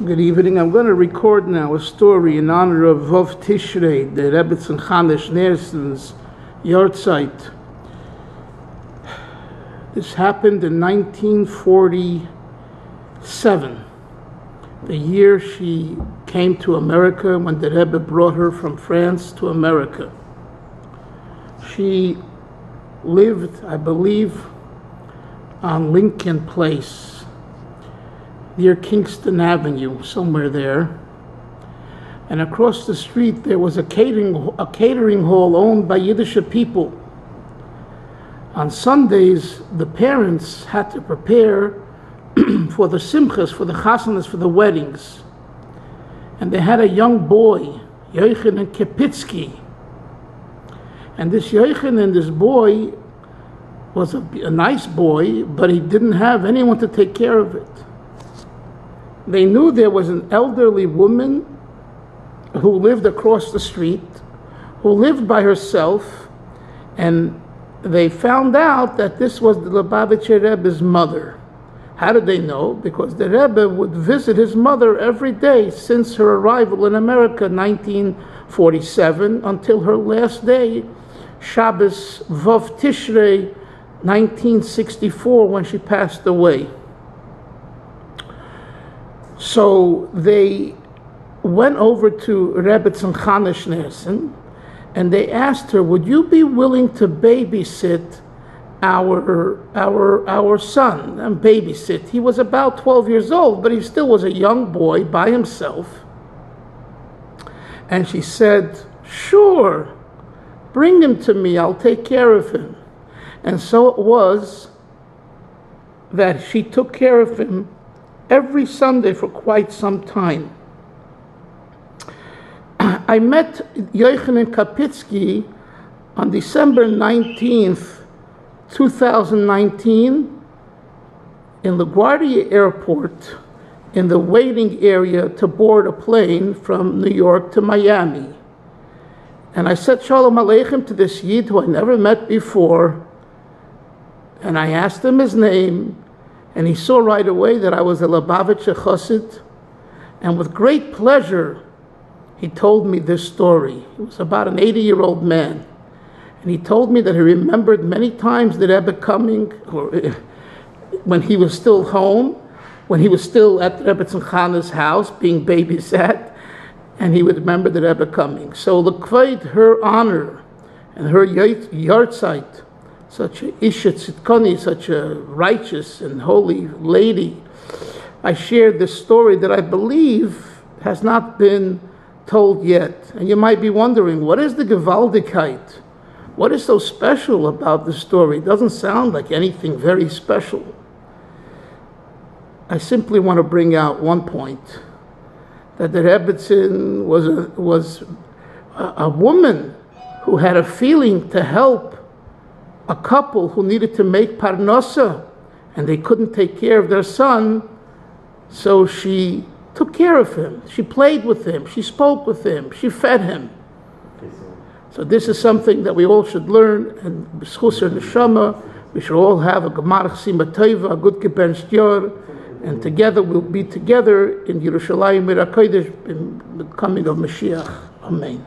Good evening. I'm going to record now a story in honor of Vov Tishrei, the Rebbetzin Chana Schneerson's yahrzeit. This happened in 1947, the year she came to America, when the Rebbe brought her from France to America. She lived, I believe, on Lincoln Place, near Kingston Avenue, somewhere there. And across the street there was a catering hall owned by Yiddish people. On Sundays, the parents had to prepare for the simchas, for the chasanas, for the weddings. And they had a young boy, Yochanan Kapitsky. And this Yochanan, this boy, was a nice boy, but he didn't have anyone to take care of it. They knew there was an elderly woman who lived across the street, who lived by herself, and they found out that this was the Lubavitcher Rebbe's mother. How did they know? Because the Rebbe would visit his mother every day since her arrival in America, 1947, until her last day, Shabbos Vov Tishrei, 1964, when she passed away. So they went over to Rebbetzin Chana Schneerson, and they asked her, "Would you be willing to babysit our son?" And babysit. He was about 12 years old, but he still was a young boy by himself. And she said, "Sure, bring him to me. I'll take care of him." And so it was that she took care of him every Sunday for quite some time. I met Yochanan Kapitsky on December 19th, 2019, in LaGuardia Airport, in the waiting area to board a plane from New York to Miami. And I said Shalom Aleichem to this Yid who I never met before, and I asked him his name, and he saw right away that I was a Lubavitcher Chassid, and with great pleasure, he told me this story. He was about an 80-year-old man, and he told me that he remembered many times the Rebbe coming, or when he was still home, when he was still at the Rebbetzin Chana's house being babysat, and he would remember the Rebbe coming. So l'kvod her honor and her yahrzeit, such a Isha Tzidkoni, such a righteous and holy lady, I shared this story that I believe has not been told yet. And you might be wondering, what is the Gewaldigkeit? What is so special about this story? It doesn't sound like anything very special. I simply want to bring out one point, that the Rebbetzin was a woman who had a feeling to help a couple who needed to make parnasa, and they couldn't take care of their son, so she took care of him. She played with him, she spoke with him, she fed him. So this is something that we all should learn, and b'schus her neshama, we should all have a gemar chsima tova, a good gebenst yor, and together we'll be together in Yerushalayim Mir HaKodesh in the coming of Mashiach. Amen.